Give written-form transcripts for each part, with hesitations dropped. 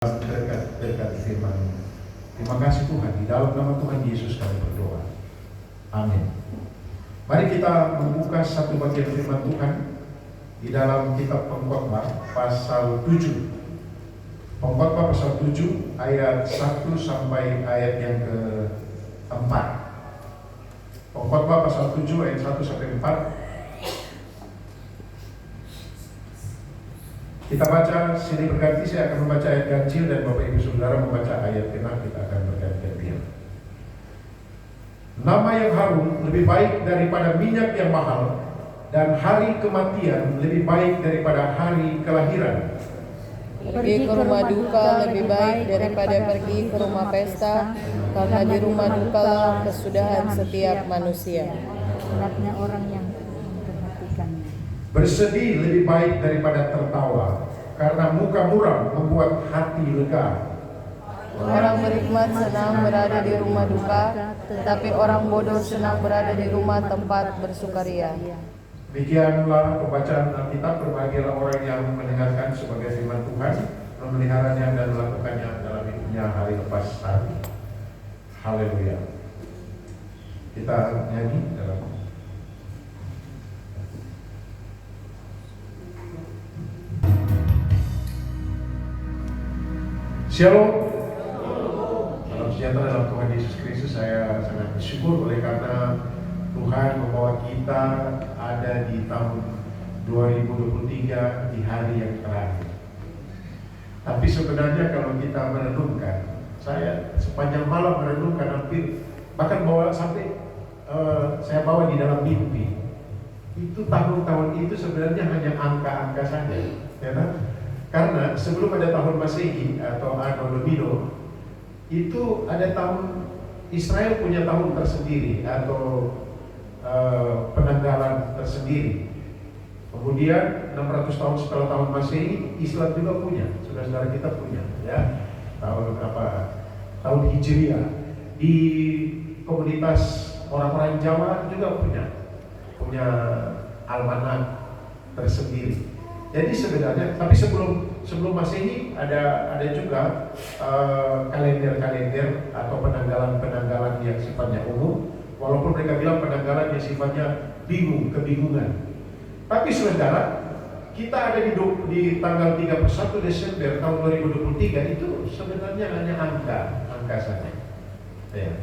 dekat firman. Terima kasih Tuhan, di dalam nama Tuhan Yesus kami berdoa. Amin. Mari kita membuka satu bagian firman Tuhan di dalam kitab Pengkhotbah pasal 7. Pengkhotbah pasal 7 ayat 1 sampai ayat yang ke-4. Pengkhotbah pasal 7 ayat 1 sampai 4. Kita baca sini berganti, saya akan membaca ayat ganjil dan Bapak Ibu Saudara membaca ayat genap, kita akan berganti-gantian. Nama yang harum lebih baik daripada minyak yang mahal, dan hari kematian lebih baik daripada hari kelahiran. Pergi ke rumah duka lebih baik daripada pergi ke rumah pesta, karena di rumah dukalah kesudahan setiap manusia. Beratnya orang yang memperhatikannya. Bersedih lebih baik daripada tertawa, karena muka muram membuat hati lega. Orang berhikmat senang berada di rumah duka, tetapi orang bodoh senang berada di rumah tempat bersukaria. Demikianlah pembacaan Alkitab. Berbahagialah orang yang mendengarkan sebagai firman Tuhan, memeliharanya dan melakukannya dalam hidupnya hari lepas hari. Haleluya. Kita nyanyi dalam Shalom. Salam sejahtera dalam Tuhan Yesus Kristus. Saya sangat bersyukur oleh karena Tuhan membawa kita ada di tahun 2023 di hari yang terakhir. Tapi sebenarnya kalau kita merenungkan, saya sepanjang malam merenungkan hampir bahkan bawa sampai saya bawa di dalam mimpi. Itu tahun-tahun itu sebenarnya hanya angka-angka saja, ya kan? Karena sebelum ada tahun Masehi atau Anno Domini, itu ada tahun Israel punya tahun tersendiri atau penanggalan tersendiri. Kemudian 600 tahun setelah tahun Masehi, Islam juga punya, saudara-saudara kita punya, ya, tahun Hijriah. Di komunitas orang-orang Jawa juga punya almanak tersendiri. Jadi sebenarnya, tapi sebelum Masehi ada juga kalender-kalender atau penanggalan yang sifatnya umum, walaupun mereka bilang penanggalan yang sifatnya kebingungan. Tapi saudara, kita ada di tanggal 31 Desember tahun 2023 itu sebenarnya hanya angka saja. Ya.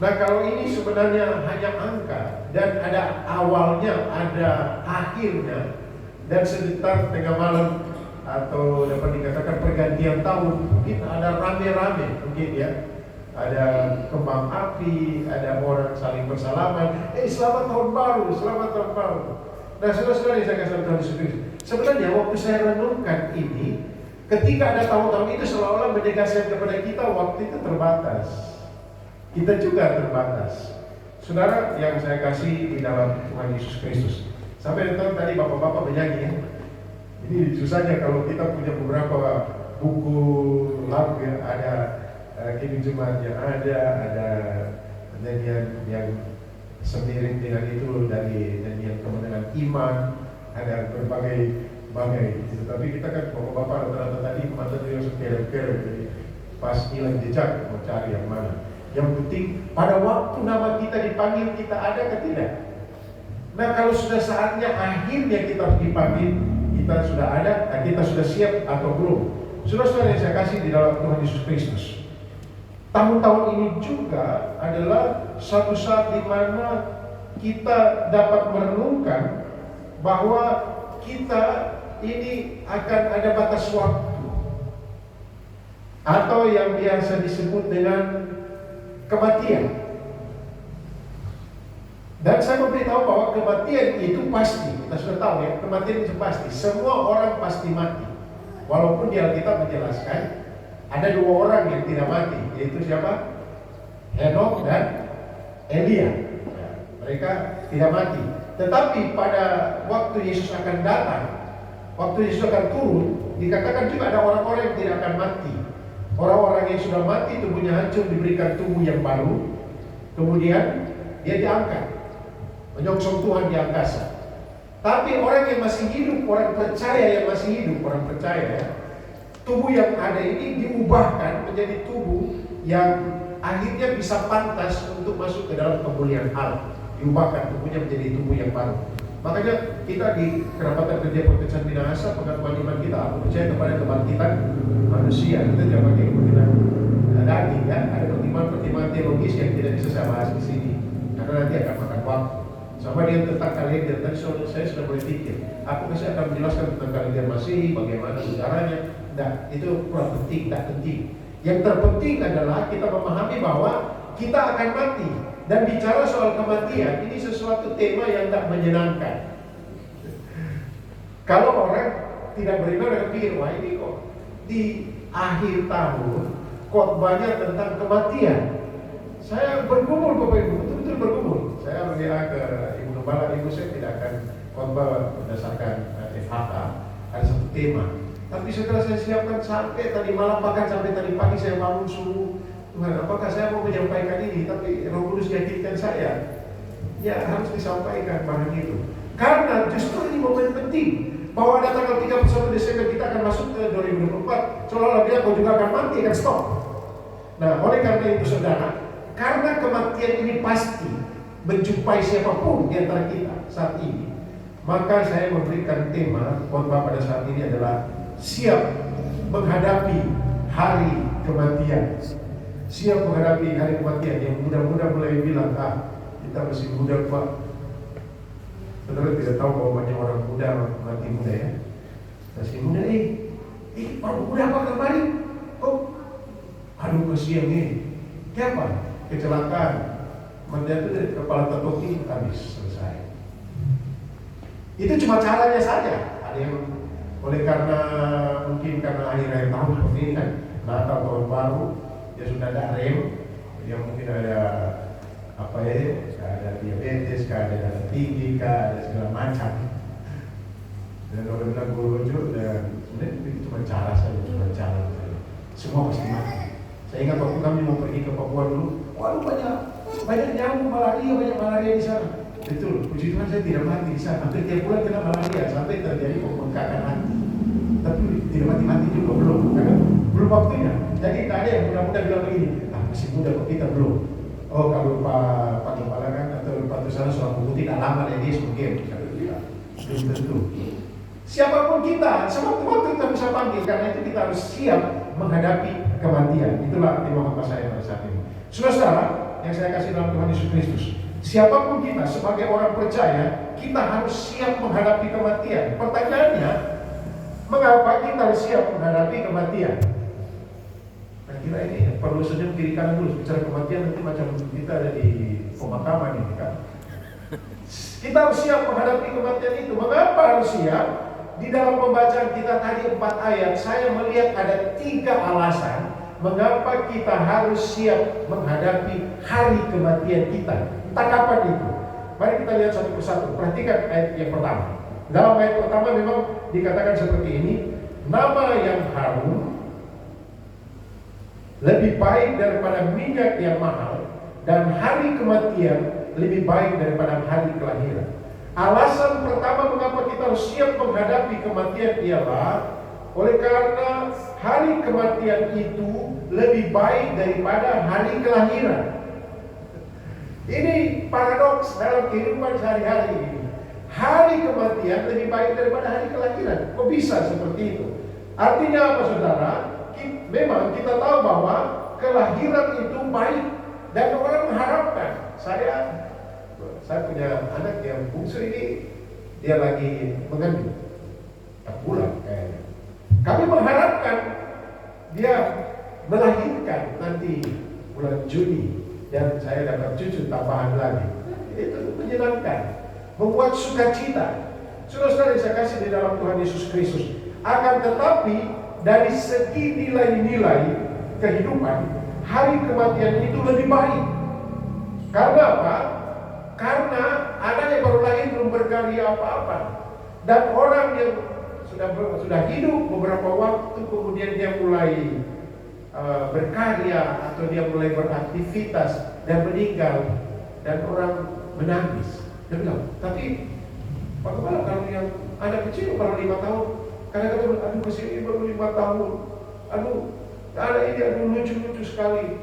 Nah, kalau ini sebenarnya hanya angka dan ada awalnya, ada akhirnya. Dan sekitar tengah malam atau dapat dikatakan pergantian tahun, mungkin ada rame-rame, mungkin ya, ada kembang api, ada orang saling bersalaman, selamat tahun baru, selamat tahun baru. Nah, saudara-saudara yang saya kasih Tuhan Yesus Kristus, sebenarnya waktu saya renungkan ini, ketika ada tahun-tahun itu seolah-olah menegaskan kepada kita waktu itu terbatas. Kita juga terbatas. Saudara yang saya kasih di dalam Tuhan Yesus Kristus, sampai tadi bapak-bapak menyanyi ya. Ini susahnya kalau kita punya beberapa buku lagu ya, ada Kini Jumat yang ada nyanyian yang semiring dengan itu dari nyanyian kemenangan iman, ada berbagai gitu. Tapi kita kan bapak-bapak rata-rata tadi mata dia sekere-kere, jadi pas hilang jejak mau cari yang mana. Yang penting pada waktu nama kita dipanggil kita ada atau tidak? Nah, kalau sudah saatnya akhirnya kita dipanggil, kita sudah ada, dan kita sudah siap atau belum? Saudara-saudara yang saya kasih di dalam Tuhan Yesus Kristus, tahun-tahun ini juga adalah satu saat di mana kita dapat merenungkan bahwa kita ini akan ada batas waktu, atau yang biasa disebut dengan kematian. Dan saya memberitahu bahwa kematian itu pasti, kita sudah tahu ya, kematian itu pasti. Semua orang pasti mati. Walaupun di Alkitab menjelaskan ada dua orang yang tidak mati, yaitu siapa? Henok dan Elia. Ya, mereka tidak mati. Tetapi pada waktu Yesus akan datang, waktu Yesus akan turun, dikatakan juga ada orang-orang yang tidak akan mati. Orang-orang yang sudah mati, tubuhnya hancur, diberikan tubuh yang baru. Kemudian dia diangkat menyongsong Tuhan di angkasa. Tapi orang yang masih hidup, orang percaya yang masih hidup, orang percaya ya, Tubuh yang ada ini diubahkan menjadi tubuh yang akhirnya bisa pantas untuk masuk ke dalam kemuliaan Allah. Diubahkan tubuhnya menjadi tubuh yang baru. Makanya kita di Kerapatan Kerja Pekerjaan Minahasa, pengakuan iman kita, aku percaya kepada kebangkitan manusia. Kita jangan pakai kemungkinan daging ya. Ada pertimbangan teologis yang tidak bisa saya bahas di sini, karena nanti akan makan waktu. Sama dia tentang kalender, tadi saya sudah boleh pikir, aku pasti akan menjelaskan tentang kalender Masihi, bagaimana sejarahnya. Nah, itu kurang penting, tidak penting. Yang terpenting adalah kita memahami bahwa kita akan mati. Dan bicara soal kematian, ini sesuatu tema yang tidak menyenangkan. Kalau orang tidak beriman akan pikir, wah ini kok di akhir tahun khotbahnya tentang kematian. Saya bergumul Bapak Ibu, betul-betul bergumul. Saya WA ke Ibu Gembala, Ibu saya tidak akan khotbah berdasarkan FHK, ada satu tema. Tapi setelah saya siapkan sampai tadi malam, bahkan sampai tadi pagi saya bangun subuh, Tuhan, apakah saya mau menyampaikan ini? Tapi Roh Kudus yakinkan saya, ya harus disampaikan bahan itu. Karena justru ini momen penting, bahwa ada tanggal 31 Desember kita akan masuk ke 2024. Seolah-olah bilang kau juga akan mati, akan stop. Nah, oleh karena itu saudara, karena kematian ini pasti menjumpai siapapun di antara kita saat ini, maka saya memberikan tema khotbah pada saat ini adalah siap menghadapi hari kematian. Siap menghadapi hari kematian. Yang muda-muda mulai bilang, kita masih muda Pak. Saudara tidak tahu bahwa banyak orang muda mati muda ya. Masih muda orang muda apa kemarin? Aduh kasihan nih. Kenapa? Kecelakaan. Menjatuh dari kepala tertoki habis selesai. Itu cuma caranya saja. Ada yang mungkin karena akhir tahun seperti ini kan, Natal tahun baru, dia sudah ada rem, dia mungkin ada ada diabetes, ada darah tinggi, ada segala macam. Dan orang bilang lucu, dan sebenarnya itu cuma cara saja. Semua pasti mati. Saya ingat waktu kami mau pergi ke Papua dulu, waduh banyak nyamuk malaria di sana. Betul, puji Tuhan saya tidak mati di sana. Hampir tiap bulan kena malaria sampai terjadi pembengkakan hati. Tapi tidak mati juga belum, karena belum waktunya. Jadi tak ada yang muda-muda bilang begini, masih muda kok kita belum. Oh kalau Pak Gembala kan atau Pak Tusana soal buku tidak lama ya dia mungkin. Belum tentu. Siapapun kita, semua waktu kita bisa panggil, karena itu kita harus siap menghadapi kematian. Itulah tema khotbah saya pada saat ini. Saudara, yang saya kasih dalam Tuhan Yesus Kristus, siapapun kita sebagai orang percaya, kita harus siap menghadapi kematian. Pertanyaannya, mengapa kita harus siap menghadapi kematian? Nah, kira ini perlu senyum kiri kanan dulu. Bicara kematian nanti macam kita ada di pemakaman ini kan. Kita harus siap menghadapi kematian itu. Mengapa harus siap? Di dalam pembacaan kita tadi 4 ayat, saya melihat ada 3 alasan mengapa kita harus siap menghadapi hari kematian kita. Entah kapan itu. Mari kita lihat satu persatu. Perhatikan ayat yang pertama. Dalam ayat pertama memang dikatakan seperti ini, nama yang harum lebih baik daripada minyak yang mahal, dan hari kematian lebih baik daripada hari kelahiran. Alasan pertama mengapa kita harus siap menghadapi kematian ialah oleh karena hari kematian itu lebih baik daripada hari kelahiran. Ini paradoks dalam kehidupan sehari-hari ini. Hari kematian lebih baik daripada hari kelahiran. Kok bisa seperti itu? Artinya apa saudara? Memang kita tahu bahwa kelahiran itu baik dan orang mengharapkan. Saya punya anak yang bungsu ini, dia lagi mengandung 4 bulan kayaknya. Kami mengharapkan dia melahirkan nanti bulan Juni dan saya dapat cucu tambahan lagi. Itu menyenangkan, membuat sukacita. Saudara-saudara yang saya kasih di dalam Tuhan Yesus Kristus. Akan tetapi dari segi nilai-nilai kehidupan, hari kematian itu lebih baik. Karena apa? Karena anak yang baru lahir belum berkarya apa-apa, dan orang yang sudah hidup beberapa waktu kemudian dia mulai berkarya atau dia mulai beraktivitas dan meninggal, dan orang menangis. Dia bilang, tapi bagaimana kalau yang anak kecil baru 5 tahun? Kadang-kadang aduh masih baru 5 tahun, ada ini, lucu sekali.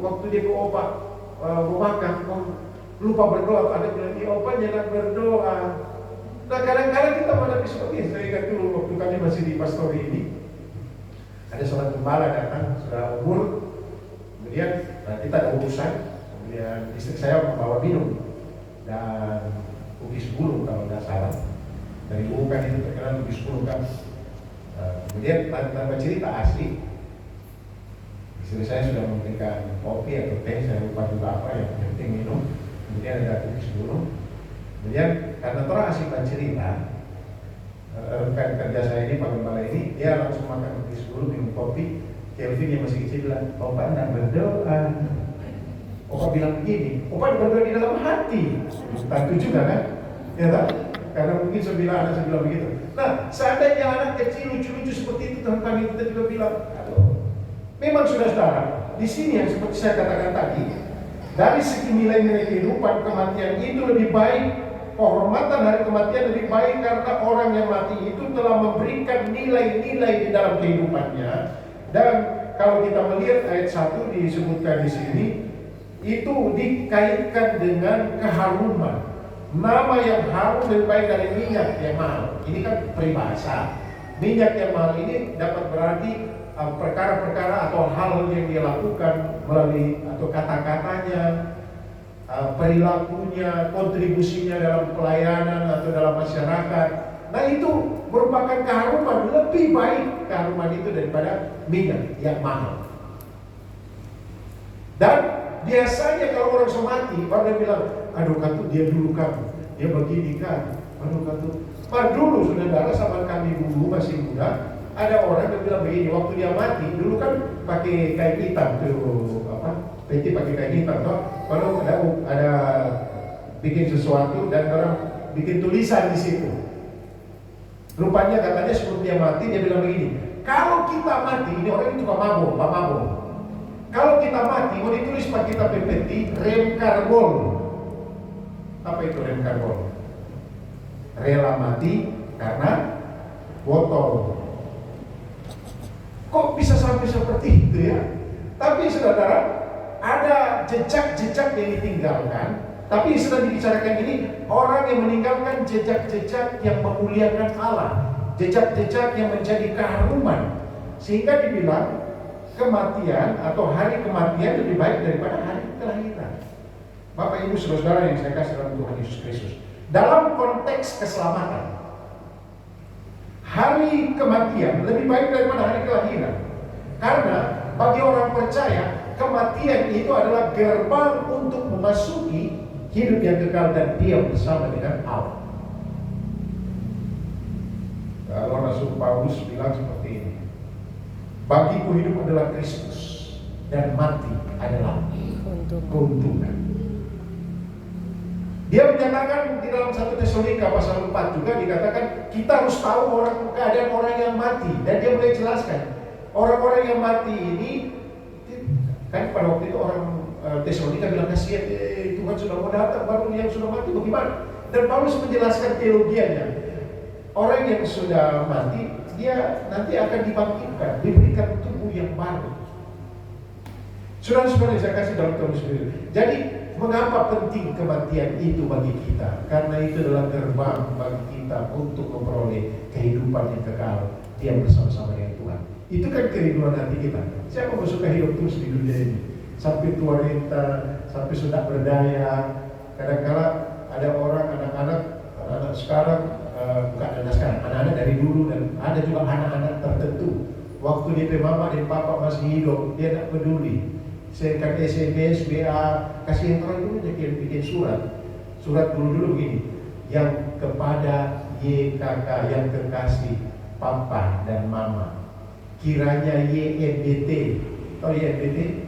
Waktu dia ke opa mau makan, lupa berdoa. Ada bilang, opa jangan berdoa. Nah kadang-kadang kita menghadapi seperti ini. Saya ingat dulu waktu kami masih di pastori ini, ada seorang gembala datang, sudah umur, kemudian kita ada urusan, kemudian istri saya membawa minum dan kubis bulu kalau tidak salah. Dari bukan itu terkenal kubis bulu kan. Kemudian tanpa cerita asli, istri saya sudah memberikan kopi atau teh, saya lupa juga apa, yang penting minum. Kemudian ada kubis bulu. Kemudian karena orang asik cerita, rekan kerja saya ini, Pak Gembala ini, dia langsung makan kubis bulu, minum kopi. Kelvin yang masih kecil bilang, opa tidak berdoa. Opa bilang begini, opa berdoa di dalam hati. Tentu juga kan? Ya tak? Karena mungkin anak saya bilang begitu. Nah, seandainya anak kecil lucu-lucu seperti itu, Tuhan kami kita juga bilang, aduh. Memang saudara, di sini yang seperti saya katakan tadi, dari segi nilai-nilai kehidupan, kematian itu lebih baik. Penghormatan hari kematian lebih baik karena orang yang mati itu telah memberikan nilai-nilai di dalam kehidupannya. Dan kalau kita melihat ayat 1 disebutkan di sini, itu dikaitkan dengan keharuman. Nama yang harum lebih baik dari minyak yang mahal. Ini kan peribahasa. Minyak yang mahal ini dapat berarti perkara-perkara atau hal yang dia lakukan melalui atau kata-katanya, perilakunya, kontribusinya dalam pelayanan atau dalam masyarakat. Nah itu merupakan keharuman, lebih baik keharuman itu daripada minyak yang mahal. Dan biasanya kalau orang semati, baru dia bilang, aduh katu dia dulu kan, dia begini kan, aduh katu. Dulu saudara, sama kami dulu masih muda, ada orang yang bilang begini, waktu dia mati, dulu kan pakai kain hitam tuh, peti pakai kain hitam, toh. Kalau ada bikin sesuatu dan orang bikin tulisan di situ. Rupanya katanya sebelum dia mati dia bilang begini, kalau kita mati, ini orang itu Pak Mabo. Kalau kita mati, mau ditulis pakai kita peti rem karbon. Apa itu rem karbon? Rela mati karena botol. Kok bisa sampai seperti itu ya? Tapi saudara, ada jejak-jejak yang ditinggalkan. Tapi sedang dibicarakan ini orang yang meninggalkan jejak-jejak yang memuliakan Allah, jejak-jejak yang menjadi keharuman, sehingga dibilang kematian atau hari kematian lebih baik daripada hari kelahiran. Bapak Ibu saudara yang saya kasih dalam Tuhan Yesus Kristus, dalam konteks keselamatan, hari kematian lebih baik daripada hari kelahiran. Karena bagi orang percaya, kematian itu adalah gerbang untuk memasuki hidup yang kekal dan diam bersama dengan Allah. Kalau Rasul Paulus bilang seperti ini, bagiku hidup adalah Kristus dan mati adalah keuntungan. Dia menyatakan di dalam 1 Tesalonika pasal 4 juga dikatakan kita harus tahu keadaan orang yang mati, dan dia mulai jelaskan orang-orang yang mati ini kan pada waktu itu orang Tesalonika bilang kasihan, Tuhan sudah mau datang, baru yang sudah mati bagaimana? Dan Paulus menjelaskan teologianya. Orang yang sudah mati, dia nanti akan dibangkitkan, diberikan tubuh yang baru. Saudara-saudara saya kasih dalam Tuhan sendiri. Jadi mengapa penting kematian itu bagi kita? Karena itu adalah gerbang bagi kita untuk memperoleh kehidupan yang kekal, dia bersama-sama dengan Tuhan. Itu kan kerinduan hati kita. Siapa mau suka hidup terus di dunia ini? Sampai tua renta, sampai sudah berdaya. Kadang-kadang ada orang, anak-anak sekarang, bukan anak sekarang, anak-anak dari dulu, dan ada juga anak-anak tertentu. Waktu dia mama dan papa masih hidup, dia tak peduli. Saya kan SMS, WA, kasih yang terang dulu, dia bikin surat dulu begini, yang kepada YKK yang kekasih papa dan mama, kiranya YMBT, atau YMBT,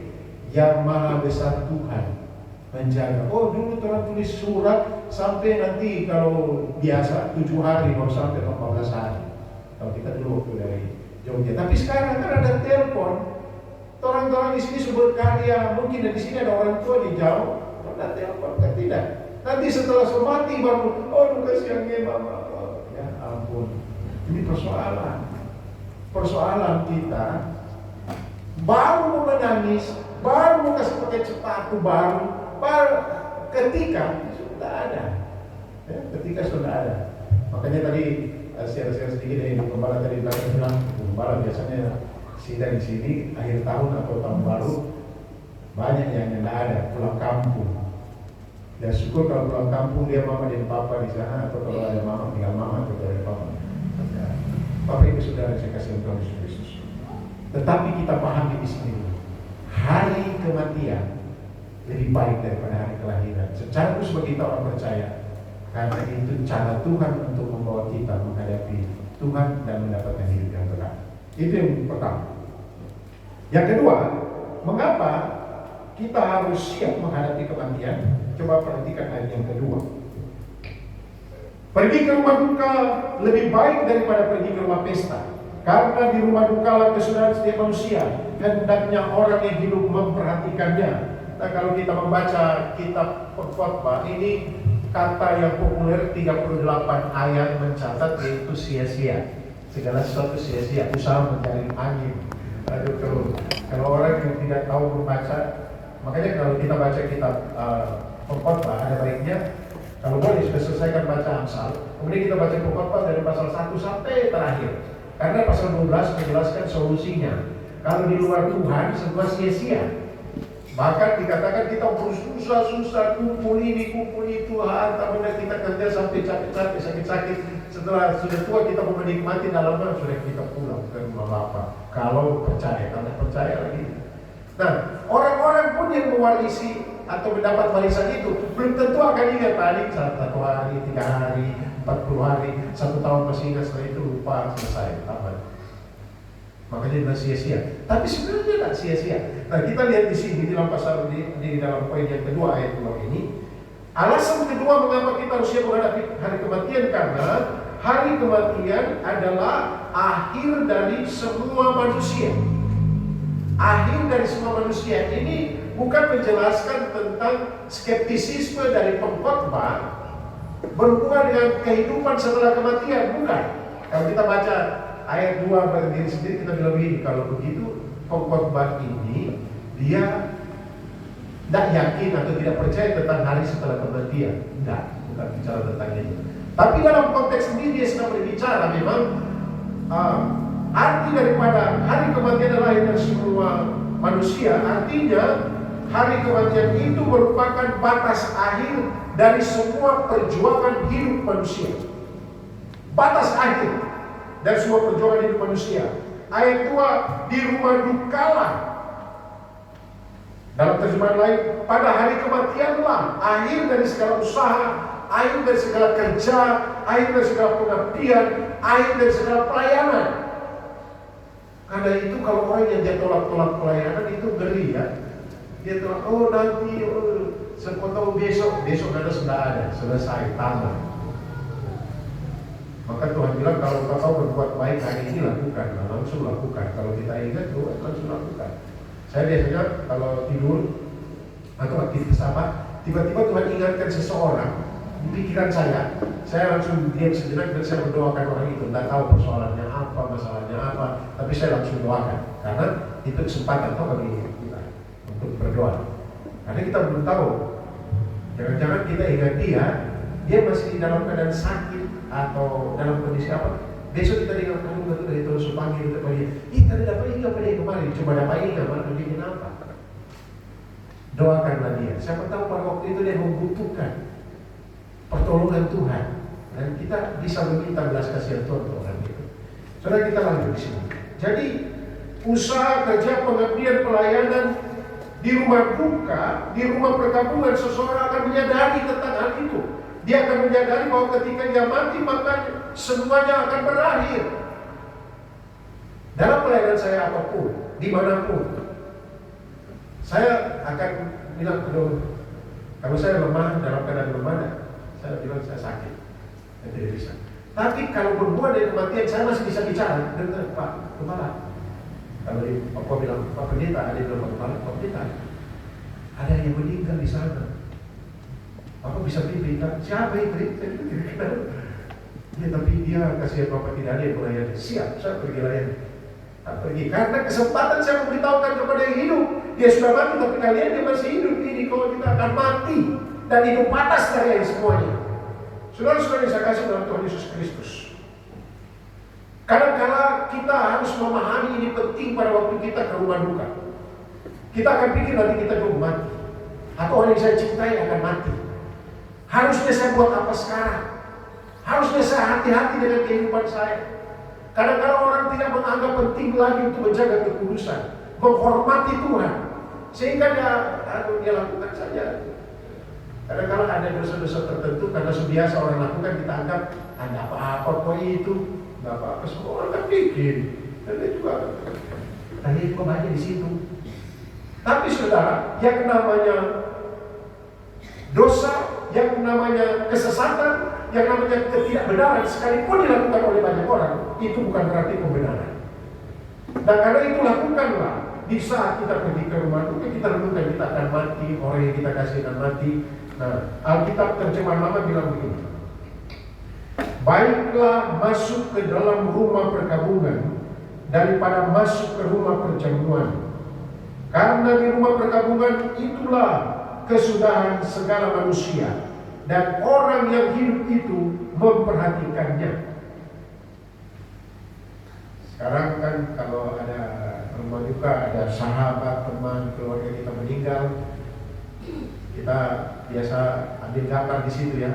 yang maha besar Tuhan menjaga. Oh dulu orang tulis surat sampai nanti kalau biasa 7 hari baru sampai 14 hari. Kalau kita dulu waktu dari Jogja. Tapi sekarang kan ada telepon. Orang-orang di sini sebut karya, mungkin di sini ada orang tua di jauh, ada telepon kan tidak. Nanti setelah semati baru, oh kasihannya mama. Oh, ya ampun. Ini persoalan kita baru mau menangis, baru mau kasih pakai sepatu baru ketika sudah ada. Ya, ketika sudah ada. Makanya tadi share sedikit dari Gembala tadi bilang, Gembala biasanya sidang di sini akhir tahun atau tahun baru banyak yang tidak ada, pulang kampung. Ya syukur kalau pulang kampung dia mama dan papa di sana, atau kalau ada mama tinggal mama atau ada papa. Ya, Bapak Ibu Saudara saya kasih Tuhan Yesus Kristus. Tetapi kita pahami di sini, hari kematian lebih baik daripada hari kelahiran. Secara khusus bagi kita orang percaya, karena itu cara Tuhan untuk membawa kita menghadapi Tuhan dan mendapatkan hidup yang kekal. Itu yang pertama. Yang kedua, mengapa kita harus siap menghadapi kematian? Coba perhatikan ayat yang kedua. Pergi ke rumah duka lebih baik daripada pergi ke rumah pesta. Karena di rumah duka lah kesudahan setiap manusia. Hendaknya orang yang hidup memperhatikannya. Nah, kalau kita membaca kitab Pengkhotbah, ini kata yang populer 38 ayat mencatat yaitu sia-sia. Segala sesuatu sia-sia, usaha mencari angin. Aduh, kalau orang yang tidak tahu membaca, makanya kalau kita baca kitab Pengkhotbah, ada baiknya kalau boleh sudah selesaikan baca Amsal, kemudian kita baca Pengkhotbah dari pasal 1 sampai terakhir. Karena pasal 12 menjelaskan solusinya. Kalau di luar Tuhan semua sia-sia. Bahkan dikatakan kita susah-susah kumpul ini, kumpul itu, harta benda kita kerja sampai capek-capek, sakit-sakit. Setelah sudah tua kita mau menikmati dalamnya, sudah kita pulang ke rumah Bapa. Kalau percaya, karena percaya lagi. Nah, orang-orang pun yang mewarisi atau mendapat warisan itu belum tentu akan ingat tadi 1 hari, 3 hari, 40 hari, 1 tahun masih ingat, setelah itu lupa, selesai, tamat. Makanya dia sia-sia. Tapi sebenarnya tidak sia-sia. Nah, kita lihat di sini dalam pasal di dalam poin yang kedua ayat 2 ini, alasan kedua mengapa kita harus siap menghadapi hari kematian, karena hari kematian adalah akhir dari semua manusia. Akhir dari semua manusia ini bukan menjelaskan tentang skeptisisme dari Pengkhotbah berhubungan dengan kehidupan setelah kematian, bukan. Kalau kita baca ayat 2 berdiri sendiri, kita bilang begini, kalau begitu Pengkhotbah ini dia tidak yakin atau tidak percaya tentang hari setelah kematian. Tidak, bukan bicara tentang itu. Tapi dalam konteks ini dia sedang berbicara memang arti daripada hari kematian adalah akhir dari semua manusia. Artinya hari kematian itu merupakan batas akhir dari semua perjuangan hidup manusia. Batas akhir dari semua perjuangan hidup manusia. Ayat 2, di rumah dukalah. Dalam terjemahan lain, pada hari kematianlah akhir dari segala usaha, akhir dari segala kerja, akhir dari segala pengabdian, akhir dari segala pelayanan. Karena itu kalau orang yang dia tolak-tolak pelayanan itu ngeri ya. Dia tolak, nanti, siapa tahu besok ada sudah ada, selesai, tamat. Maka Tuhan bilang kalau kau berbuat baik hari ini lakukan, langsung lakukan. Kalau kita ingat Tuhan langsung lakukan. Saya biasanya kalau tidur atau aktivitas apa, tiba-tiba Tuhan ingatkan seseorang di pikiran saya langsung diam sejenak dan saya mendoakan orang itu. Tidak tahu persoalannya apa, masalahnya apa, tapi saya langsung doakan. Karena itu kesempatan bagi kita untuk berdoa. Karena kita belum tahu, jangan-jangan kita ingat dia masih di dalam keadaan sakit atau dalam kondisi apa. Besok kita dengar kamu dari terus panggil kita panggil. Tadi dapat ini apa dia kemarin? Coba dapat ini apa? Dia kenapa? Doakanlah dia. Siapa tahu pada waktu itu dia membutuhkan pertolongan Tuhan dan kita bisa meminta belas kasihan Tuhan untuk orang itu. Saudara, kita lanjut di sini. Jadi usaha kerja pengabdian pelayanan di rumah duka, di rumah perkampungan, seseorang akan menyadari tentang hal itu. Dia akan menyadari bahwa ketika dia mati maka semuanya akan berakhir. Dalam pelayanan saya apapun, dimanapun, saya akan bilang kalau saya lemah, dalam keadaan lemah, saya bilang saya sakit, saya tidak bisa. Tapi kalau berbuat dari kematian, saya masih bisa bicara dengan Pak Kepala. Kalau Pak bilang Pak Pendeta, ada yang bilang Pak Kepala, Pak Pendeta, ada yang meninggal di sana. Apa bisa pimpin? Siapa itu? Saya tidak kenal. Ya, tapi dia kasihan Bapak tidak ada yang melayani. Siap, saya pergi layani. Pergi. Karena kesempatan saya memberitahukan Dia sudah mati, tapi kalian dia masih hidup. Ini kalau kita akan mati dan itu batas dari semuanya. Saudara-saudara yang saya kasih dalam Tuhan Yesus Kristus, kadang-kala kita harus memahami ini penting pada waktu kita ke rumah duka. Kita akan pikir nanti kita belum mati, atau orang yang saya cintai akan mati. Harusnya saya buat apa sekarang? Harusnya saya hati-hati dengan kehidupan saya. Kadang-kala orang tidak menganggap penting lagi untuk menjaga kekudusan, menghormati Tuhan, sehingga dia lakukan saja. Kadang-kala ada dosa-dosa tertentu karena sebiasa orang lakukan, kita anggap ada apa-apa kok itu, nggak apa-apa, semua orang kan bikin, dan dia juga tadi kok banyak di situ. Tapi saudara, yang namanya dosa, yang namanya kesesatan, yang namanya ketidakbenaran, sekalipun dilakukan oleh banyak orang, itu bukan berarti pembenaran. Dan karena itu lakukanlah di saat kita pergi ke rumah duka, kita renungkan kita akan mati, orang yang kita kasih akan mati. Nah, Alkitab terjemahan lama bilang begini, baiklah masuk ke dalam rumah perkabungan daripada masuk ke rumah perjamuan, karena di rumah perkabungan itulah kesudahan segala manusia, dan orang yang hidup itu memperhatikannya. Sekarang kan kalau ada rumah duka, ada sahabat, teman, keluarga kita meninggal, kita biasa ambil gambar di situ ya.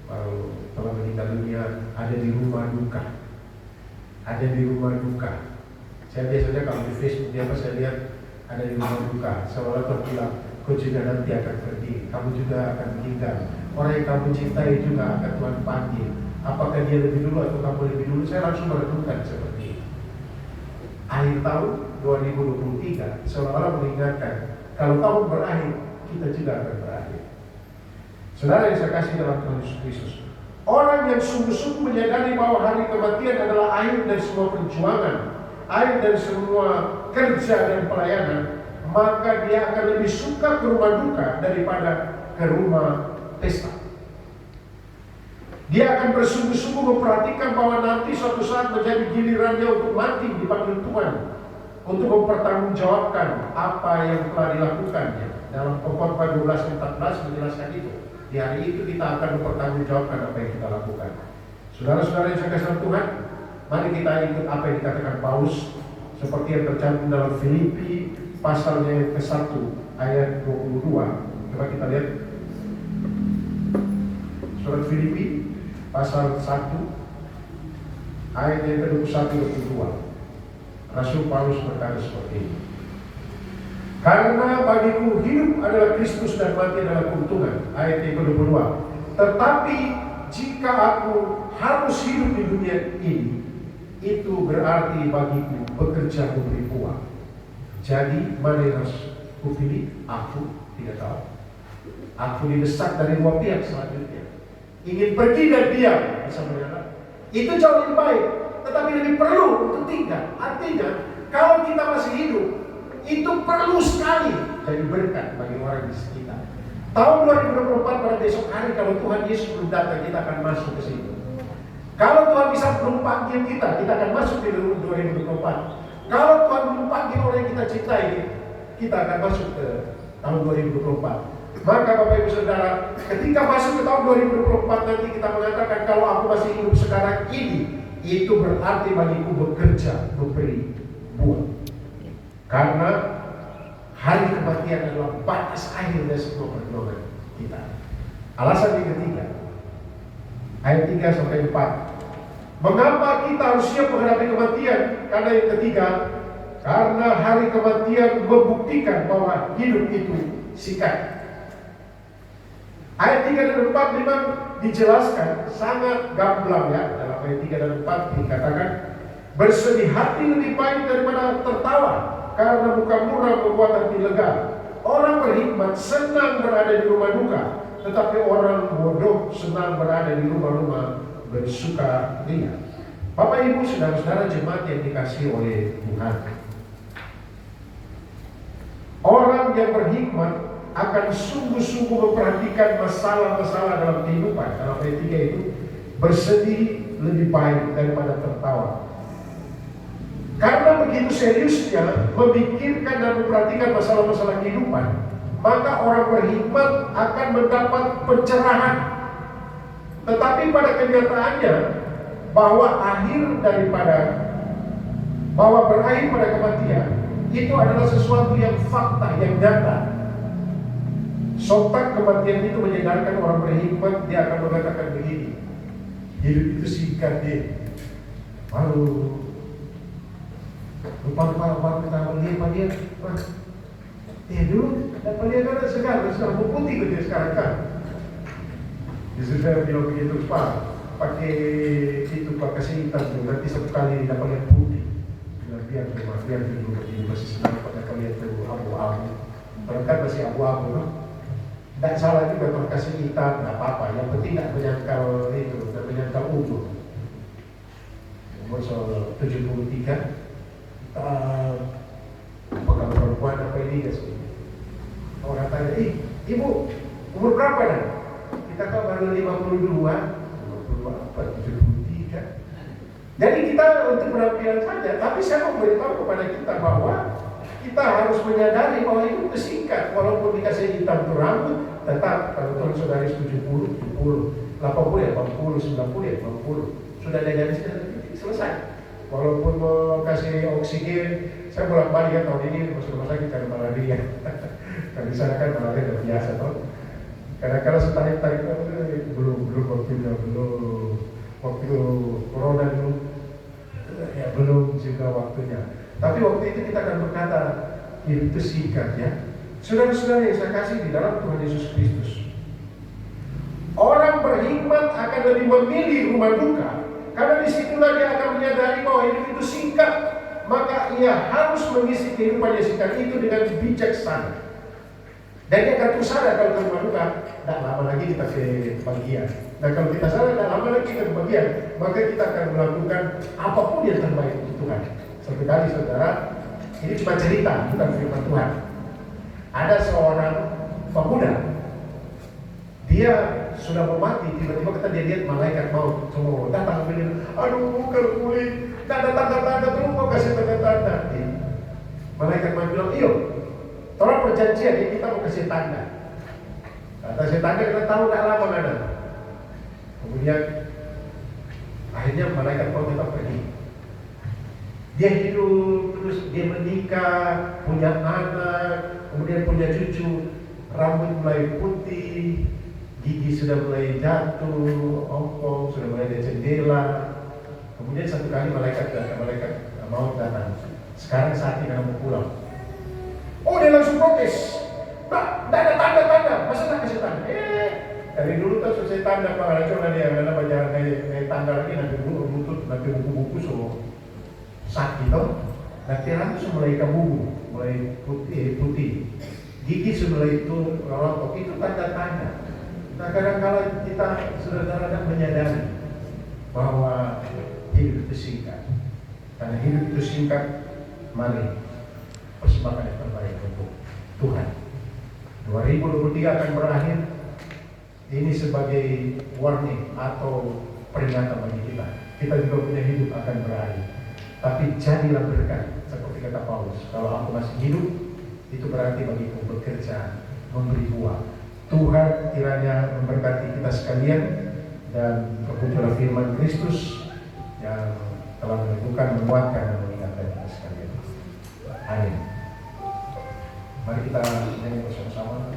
Kalau telah meninggal dunia, ada di rumah duka, ada di rumah duka. Saya biasanya kalau di Facebook dia saya lihat ada di rumah duka, seolah terbilang kau juga nanti akan pergi, kamu juga akan meninggal, orang yang kamu cintai juga akan Tuhan panggil. Apakah dia lebih dulu atau kamu lebih dulu? Saya langsung merenungkan seperti itu. Akhir tahun 2023 seolah-olah mengingatkan kalau tahun berakhir, kita juga akan berakhir. Saudara yang saya kasih dalam Tuhan Yesus Kristus, orang yang sungguh-sungguh menyadari bahwa hari kematian adalah akhir dari semua perjuangan, akhir dari semua kerja dan pelayanan, maka dia akan lebih suka ke rumah duka daripada ke rumah pesta. Dia akan bersungguh-sungguh memperhatikan bahwa nanti suatu saat menjadi gilirannya untuk mati dipanggil Tuhan, untuk mempertanggungjawabkan apa yang telah dilakukannya. Dalam Pengkhotbah 12:14 menjelaskan itu. Di hari itu kita akan mempertanggungjawabkan apa yang kita lakukan. Saudara-saudara yang saya kasih Tuhan, mari kita ikut apa yang dikatakan Paulus, seperti yang tercantum dalam Filipi pasalnya yang ke-1 ayat 22. Coba kita lihat surat Filipi pasal 1 ayat yang ke-21-22. Rasul Paulus berkata seperti ini, karena bagiku hidup adalah Kristus dan mati adalah keuntungan. Ayat yang ke-22. Tetapi jika aku harus hidup di dunia ini, itu berarti bagiku bekerja memberi uang. Jadi mana yang harus kupilih? Aku tidak tahu. Aku didesak dari dua pihak selanjutnya. Ingin pergi dan diam, bisa melihat. Itu jauh lebih baik, tetapi lebih perlu untuk tinggal. Artinya, kalau kita masih hidup, itu perlu sekali jadi berkat bagi orang di sekitar. Tahun 2024 pada besok hari, kalau Tuhan Yesus belum datang, kita akan masuk ke situ. Kalau Tuhan bisa belum panggil kita, kita akan masuk di 2024. Kalau Tuhan belum panggil orang yang kita cintai, kita akan masuk ke tahun 2024. Maka Bapak Ibu Saudara, ketika masuk ke tahun 2024 nanti kita mengatakan kalau aku masih hidup sekarang ini, itu berarti bagiku bekerja, memberi buah. Karena hari kematian adalah batas akhir dari semua perjuangan kita. Alasan yang ketiga, ayat 3-4. Mengapa kita harus siap menghadapi kematian? Karena yang ketiga, karena hari kematian membuktikan bahwa hidup itu singkat. Ayat 3 dan 4 memang dijelaskan sangat gamblang ya. Dalam ayat 3 dan 4 dikatakan, bersedih hati lebih baik daripada tertawa, karena muka murah membuat hati lega. Orang berhikmat senang berada di rumah duka, tetapi orang bodoh senang berada di rumah-rumah bersuka ria. Bapak Ibu saudara-saudara jemaat yang dikasihi oleh Tuhan, orang yang berhikmat akan sungguh-sungguh memperhatikan masalah-masalah dalam kehidupan. Dalam ayat 3 itu, bersedih lebih baik daripada tertawa, Karena begitu seriusnya memikirkan dan memperhatikan masalah-masalah kehidupan, maka orang berhikmat akan mendapat pencerahan. Tetapi pada kenyataannya bahwa berakhir pada kematian itu adalah sesuatu yang fakta, yang nyata. Sontak kematian itu menyadarkan orang berhikmat. Dia akan mengatakan begini, hidup itu singkat deh. Lupa kita melihat dia. Dulu dapat lihat kan sekarang putih ke dia sekarang kan. Justru saya bilang begitu, Pak, pakai itu kasih hitam tuh, nanti satu kali dapat lihat putih. Biar dulu begini masih senang pada kalian tuh abu-abu. Berangkat masih abu-abu, no? Tidak salah juga kalau kasih hitam, tidak apa-apa. Yang penting tidak menyangkal itu, tidak menyangkal umur. Umur 73. Apakah perempuan apa ini guys? Orang tanya, ibu umur berapa dah? Kita kan baru 52 apa 73. Jadi kita untuk penampilan saja. Tapi saya mau beritahu kepada kita bahwa kita harus menyadari bahwa hidup itu singkat. Walaupun dikasih hitam itu rambut, tetap kalau Tuhan saudari 70, 80 ya 80, 90 ya 80. Sudah ada garis selesai. Walaupun mau kasih oksigen, saya bolak-balik kan tahun ini masuk rumah sakit karena malaria. Karena di sana kan malaria udah biasa toh. Kadang-kadang setarik-tarik belum waktunya, belum waktu corona dulu, ya belum juga waktunya. Tapi waktu itu kita akan berkata, hidup itu singkat ya. Saudara-saudara yang saya kasih di dalam Tuhan Yesus Kristus, orang berhikmat akan lebih memilih rumah duka. Karena disitulah dia akan menyadari bahwa hidup itu singkat. Maka ia harus mengisi kehidupan yang singkat itu dengan bijaksana. Dan dia akan terus sadar kalau ke rumah duka, tidak lama lagi kita ke kebahagiaan. Nah kalau kita sadar tidak lama lagi kita ke kebahagiaan, maka kita akan melakukan apapun yang terbaik untuk Tuhan. Satu kali saudara, ini cuma cerita, bukan firman Tuhan. Ada seorang pemuda, dia sudah mau mati, tiba-tiba kita dia lihat malaikat maut semua datang bilang, aduh kalau kulit, tidak ada tanda-tanda, terus kau kasih tanda-tanda. Malaikat maut bilang, iyo, tolong perjanjian ya, kita mau kasih tanda. Kata kasih tanda kita tahu tidak lama ada. Kemudian akhirnya malaikat maut tetap pergi. Dia hidup terus, dia menikah, punya anak, kemudian punya cucu, rambut mulai putih, gigi sudah mulai jatuh, ompong sudah mulai ada jendela. Kemudian satu kali malaikat maut datang. Sekarang saatnya kamu pulang. Oh, dia langsung protes. Nah, tidak ada tanda-tanda, masa tak kasih tanda? Dari dulu tak selesai tanda Pak, cuma dia ada baca kayak tanda lagi nanti butut, nanti buku-buku so sakit toh. Nanti langsung mulai kamu mulai putih. Gigi sudah itu rontok, itu tanda-tanda. Nah kadang-kadang kita saudara-saudara menyadari bahwa hidup itu singkat. Karena hidup itu singkat, mari persembahkan yang terbaik untuk Tuhan. 2023 akan berakhir. Ini sebagai warning atau peringatan bagi kita. Kita juga punya hidup akan berakhir. Tapi jadilah berkat, seperti kata Paulus. Kalau aku masih hidup, itu berarti bagiku bekerja, memberi buah. Tuhan kiranya memberkati kita sekalian dan bermunculan firman Kristus yang telah meneguhkan, menguatkan dan mengingatkan kita sekalian. Amin. Mari kita nyanyi bersama-sama.